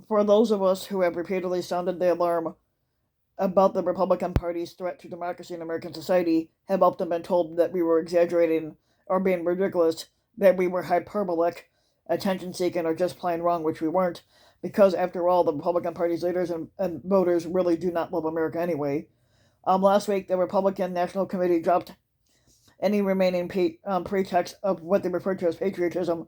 For those of us who have repeatedly sounded the alarm about the Republican Party's threat to democracy in American society, have often been told that we were exaggerating or being ridiculous, that we were hyperbolic, attention seeking, or just plain wrong, which we weren't, because after all, the Republican Party's leaders and voters really do not love America anyway. Last week, the Republican National Committee dropped any remaining pretext of what they refer to as patriotism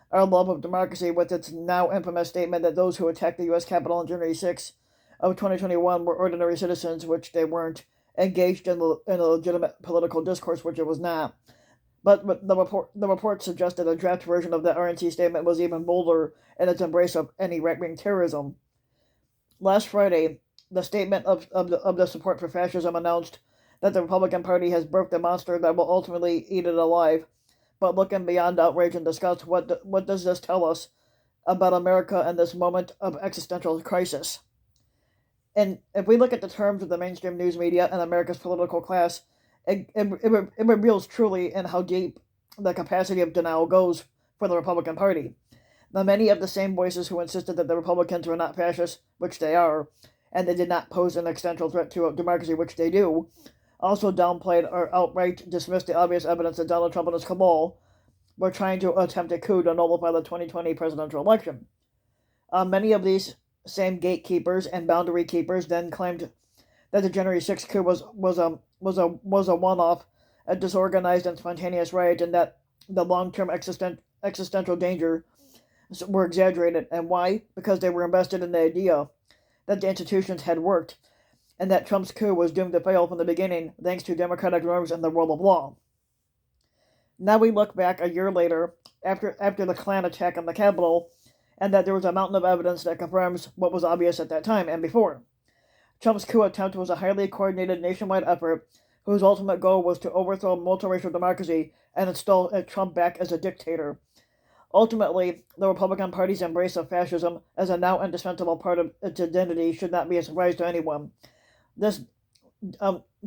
or love of democracy with its now infamous statement that those who attacked the U.S. Capitol on January 6th of 2021 were ordinary citizens, which they weren't, engaged in a legitimate political discourse, which it was not. But the report suggested a draft version of the RNC statement was even bolder in its embrace of any right-wing terrorism. Last Friday, the statement of the support for fascism announced that the Republican Party has birthed a monster that will ultimately eat it alive. But looking beyond outrage and disgust, what does this tell us about America in this moment of existential crisis? And if we look at the terms of the mainstream news media and America's political class, it reveals truly in how deep the capacity of denial goes for the Republican Party. Now, many of the same voices who insisted that the Republicans were not fascists, which they are, and they did not pose an existential threat to democracy, which they do, also downplayed or outright dismissed the obvious evidence that Donald Trump and his cabal were trying to attempt a coup to nullify the 2020 presidential election. Many of these same gatekeepers and boundary keepers then claimed that the January 6th coup was a one-off, a disorganized and spontaneous riot, and that the long-term existential danger were exaggerated. And why? Because they were invested in the idea that the institutions had worked, and that Trump's coup was doomed to fail from the beginning thanks to democratic norms and the rule of law. Now we look back a year later, after the Klan attack on the Capitol, and that there was a mountain of evidence that confirms what was obvious at that time and before. Trump's coup attempt was a highly coordinated nationwide effort whose ultimate goal was to overthrow multiracial democracy and install Trump back as a dictator. Ultimately, the Republican Party's embrace of fascism as a now indispensable part of its identity should not be a surprise to anyone. This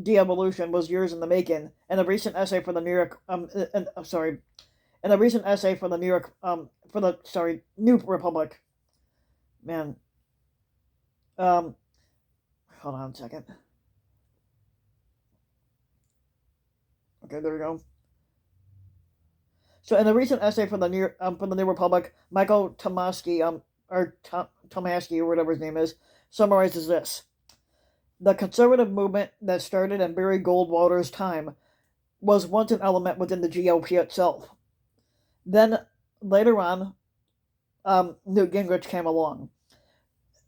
de-evolution was years in the making. In a recent essay for the New York, in a recent essay for the New York, New Republic, man, hold on a second. Okay, there we go. So, in a recent essay for the New Republic, Michael Tomasky, Tomasky, or whatever his name is, summarizes this: the conservative movement that started in Barry Goldwater's time was once an element within the GOP itself. Then, later on, Newt Gingrich came along.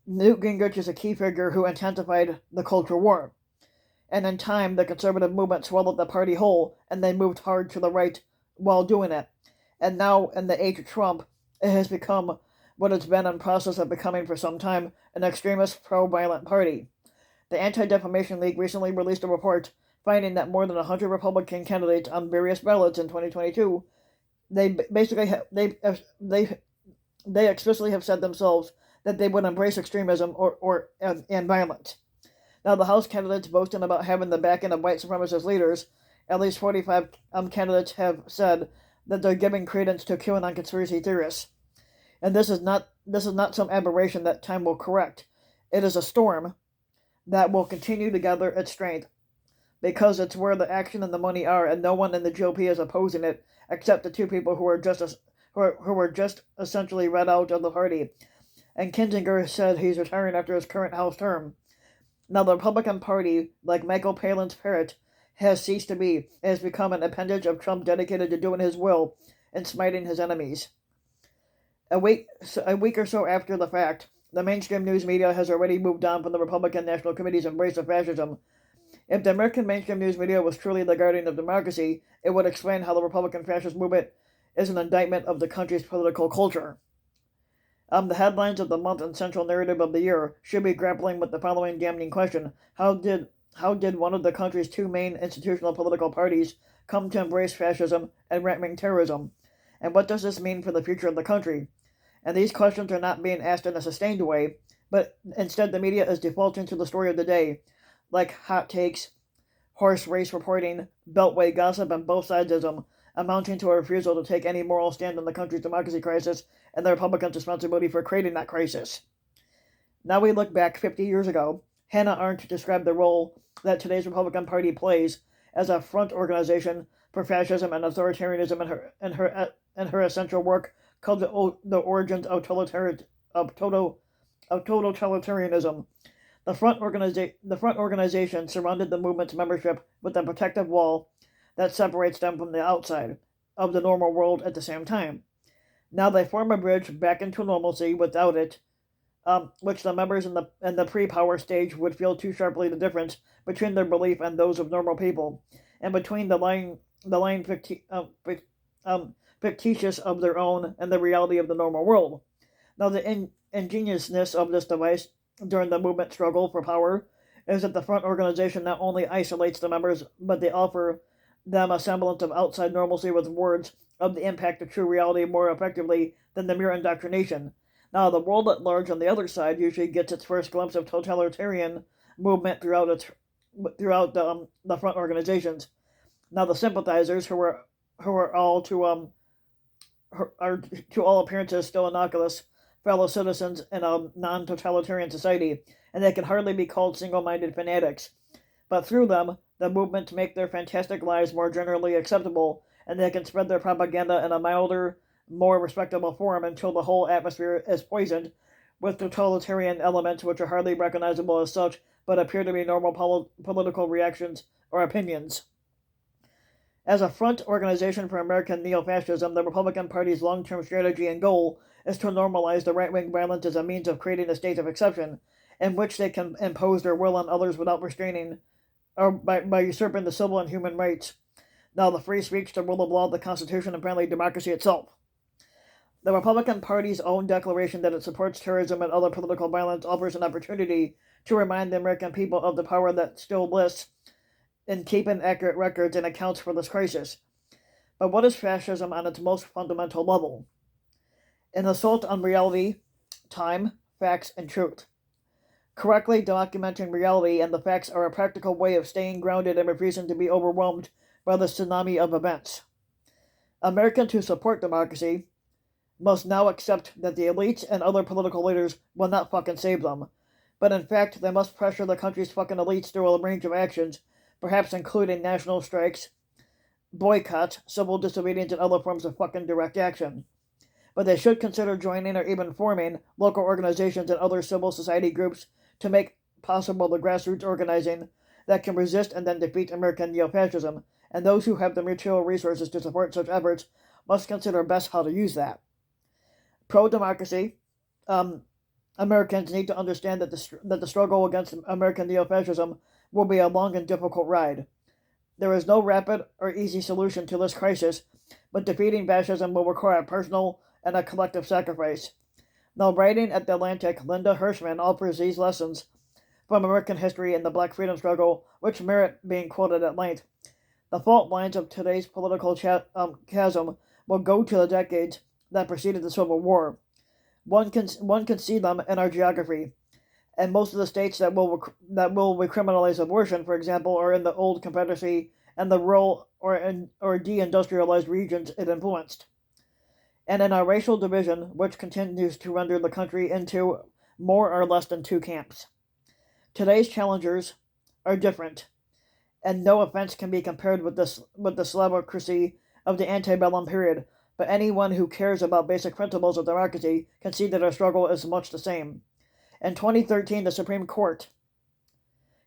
Newt Gingrich is a key figure who intensified the culture war. And in time, the conservative movement swallowed the party whole, and they moved hard to the right while doing it. And now, in the age of Trump, it has become what it's been in process of becoming for some time, an extremist pro-violent party. The Anti-Defamation League recently released a report finding that more than 100 Republican candidates on various ballots in 2022, they basically they explicitly have said themselves that they would embrace extremism and violence. Now, the House candidates boasting about having the backing of white supremacist leaders, at least 45 candidates have said that they're giving credence to QAnon conspiracy theorists. And this is not some aberration that time will correct. It is a storm that will continue to gather its strength, because it's where the action and the money are, and no one in the GOP is opposing it except the two people who were just essentially read out of the party. And Kinzinger said he's retiring after his current House term. Now, the Republican Party, like Michael Palin's parrot, has ceased to be. It has become an appendage of Trump dedicated to doing his will and smiting his enemies. A week or so after the fact, the mainstream news media has already moved on from the Republican National Committee's embrace of fascism. If the American mainstream news media was truly the guardian of democracy, it would explain how the Republican fascist movement is an indictment of the country's political culture. The headlines of the month and central narrative of the year should be grappling with the following damning question: How did one of the country's two main institutional political parties come to embrace fascism and right-wing terrorism? And what does this mean for the future of the country? And these questions are not being asked in a sustained way, but instead the media is defaulting to the story of the day, like hot takes, horse race reporting, beltway gossip, and both sidesism, amounting to a refusal to take any moral stand on the country's democracy crisis and the Republicans' responsibility for creating that crisis. Now we look back 50 years ago. Hannah Arendt described the role that today's Republican Party plays as a front organization for fascism and authoritarianism in her essential work called The Origins of Totalitarianism. The front organization surrounded the movement's membership with a protective wall that separates them from the outside of the normal world at the same time. Now they form a bridge back into normalcy without it, which the members in the pre-power stage would feel too sharply the difference between their belief and those of normal people, and between fictitious of their own and the reality of the normal world. Now the ingeniousness of this device during the movement struggle for power is that the front organization not only isolates the members, but they offer them a semblance of outside normalcy with words of the impact of true reality more effectively than the mere indoctrination. Now, the world at large on the other side usually gets its first glimpse of totalitarian movement throughout the front organizations. Now, the sympathizers who are all are to all appearances still innocuous fellow citizens in a non-totalitarian society, and they can hardly be called single-minded fanatics. But through them, the movement make their fantastic lives more generally acceptable, and they can spread their propaganda in a milder, more respectable form until the whole atmosphere is poisoned with totalitarian elements which are hardly recognizable as such, but appear to be normal political reactions or opinions. As a front organization for American neo-fascism, the Republican Party's long-term strategy and goal is to normalize the right-wing violence as a means of creating a state of exception, in which they can impose their will on others without restraining or by usurping the civil and human rights. Now, the free speech, the rule of law, the Constitution, and finally democracy itself. The Republican Party's own declaration that it supports terrorism and other political violence offers an opportunity to remind the American people of the power that still lists in keeping accurate records and accounts for this crisis. But what is fascism on its most fundamental level? An assault on reality, time, facts, and truth. Correctly documenting reality and the facts are a practical way of staying grounded and refusing to be overwhelmed by the tsunami of events. Americans who support democracy must now accept that the elites and other political leaders will not fucking save them. But in fact, they must pressure the country's fucking elites through a range of actions, perhaps including national strikes, boycotts, civil disobedience, and other forms of fucking direct action. But they should consider joining or even forming local organizations and other civil society groups to make possible the grassroots organizing that can resist and then defeat American neo-fascism, and those who have the material resources to support such efforts must consider best how to use that. Pro-democracy, Americans need to understand that the struggle against American neo-fascism will be a long and difficult ride. There is no rapid or easy solution to this crisis, but defeating fascism will require a personal and a collective sacrifice. Now, writing at the Atlantic, Linda Hirschman offers these lessons from American history and the Black freedom struggle, which merit being quoted at length. The fault lines of today's political chasm will go to the decades that preceded the Civil War. One can see them in our geography, and most of the states that will recriminalize abortion, for example, are in the old Confederacy and the rural or deindustrialized regions it influenced. And in our racial division, which continues to render the country into more or less than two camps. Today's challengers are different, and no offense can be compared with the slavocracy of the antebellum period, but anyone who cares about basic principles of democracy can see that our struggle is much the same. In 2013, the Supreme Court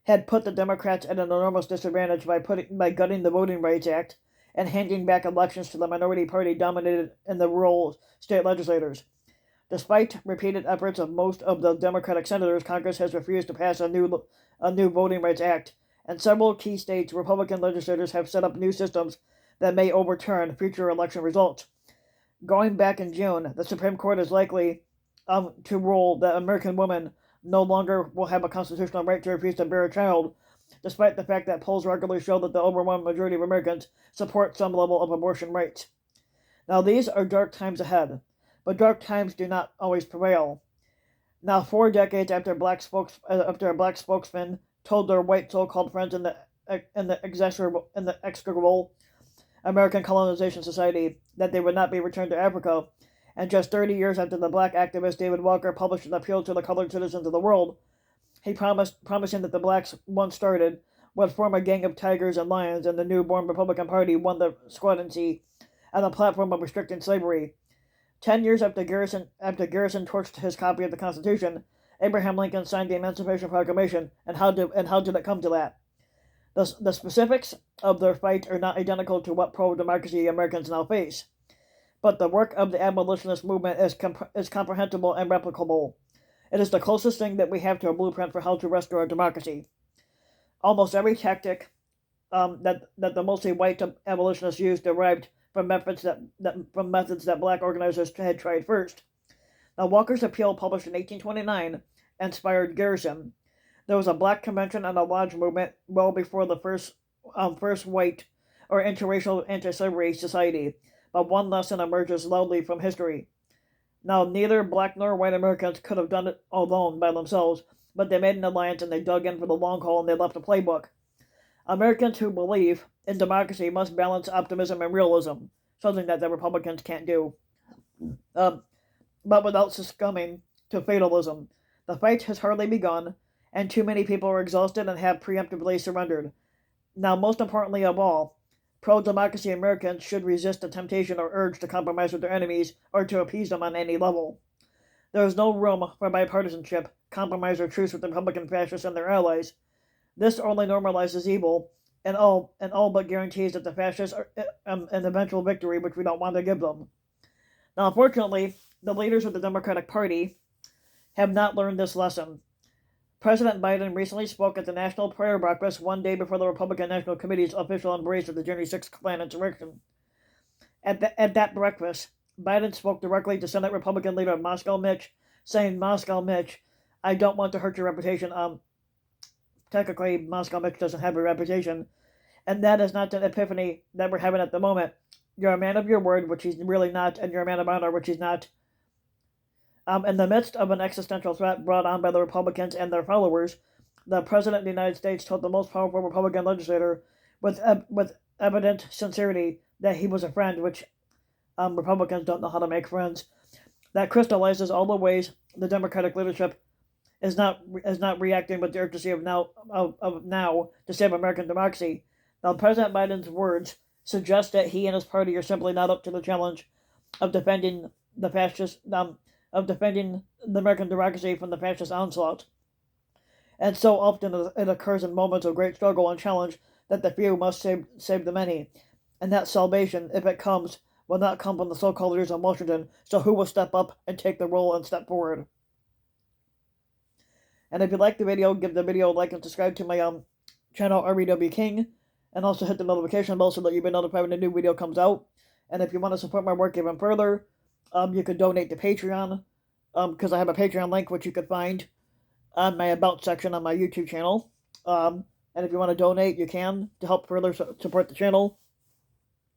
had put the Democrats at an enormous disadvantage by gutting the Voting Rights Act and handing back elections to the minority party dominated in the rural state legislatures. Despite repeated efforts of most of the Democratic senators, Congress has refused to pass a new Voting Rights Act, and several key states' Republican legislators have set up new systems that may overturn future election results. Going back in June, the Supreme Court is likely to rule that American women no longer will have a constitutional right to refuse to bear a child, despite the fact that polls regularly show that the overwhelming majority of Americans support some level of abortion rights. Now, these are dark times ahead, but dark times do not always prevail. Now, 4 decades after a black spokesman told their white so-called friends in the execrable American colonization society that they would not be returned to Africa, And just 30 years after the black activist David Walker published an appeal to the colored citizens of the world, he promising that the blacks once started would form a gang of tigers and lions, and the newborn Republican Party won the ascendancy on the platform of restricting slavery. 10 years after Garrison torched his copy of the Constitution, Abraham Lincoln signed the Emancipation Proclamation. And how did it come to that? The specifics of their fight are not identical to what pro-democracy Americans now face, but the work of the abolitionist movement is comprehensible and replicable. It is the closest thing that we have to a blueprint for how to restore a democracy. Almost every tactic that the mostly white abolitionists used derived from methods that black organizers had tried first. Now, Walker's appeal, published in 1829, inspired Garrison. There was a black convention and a lodge movement well before the first white or interracial anti-slavery society, but one lesson emerges loudly from history. Now, neither black nor white Americans could have done it alone by themselves, but they made an alliance and they dug in for the long haul and they left a playbook. Americans who believe in democracy must balance optimism and realism, something that the Republicans can't do. But without succumbing to fatalism. The fight has hardly begun, and too many people are exhausted and have preemptively surrendered. Now, most importantly of all, pro-democracy Americans should resist the temptation or urge to compromise with their enemies or to appease them on any level. There is no room for bipartisanship, compromise, or truce with the Republican fascists and their allies. This only normalizes evil and all but guarantees that the fascists are an eventual victory, which we don't want to give them. Now, unfortunately, the leaders of the Democratic Party have not learned this lesson. President Biden recently spoke at the National Prayer Breakfast one day before the Republican National Committee's official embrace of the January 6th Klan insurrection. At that breakfast, Biden spoke directly to Senate Republican leader Moscow Mitch, saying, "Moscow Mitch, I don't want to hurt your reputation." Technically, Moscow Mitch doesn't have a reputation, and that is not the epiphany that we're having at the moment. You're a man of your word, which he's really not, and you're a man of honor, which he's not. In the midst of an existential threat brought on by the Republicans and their followers, the President of the United States told the most powerful Republican legislator with evident sincerity that he was a friend, which Republicans don't know how to make friends. That crystallizes all the ways the Democratic leadership is not reacting with the urgency of now to save American democracy. Now, President Biden's words suggest that he and his party are simply not up to the challenge of defending the American democracy from the fascist onslaught. And so often it occurs in moments of great struggle and challenge that the few must save the many. And that salvation, if it comes, will not come from the so-called leaders of Washington. So who will step up and take the role and step forward? And if you like the video, give the video a like and subscribe to my channel, REW King. And also hit the notification bell so that you'll be notified when a new video comes out. And if you want to support my work even further, you could donate to Patreon, because I have a Patreon link which you could find on my About section on my YouTube channel. And if you want to donate, you can to help further support the channel.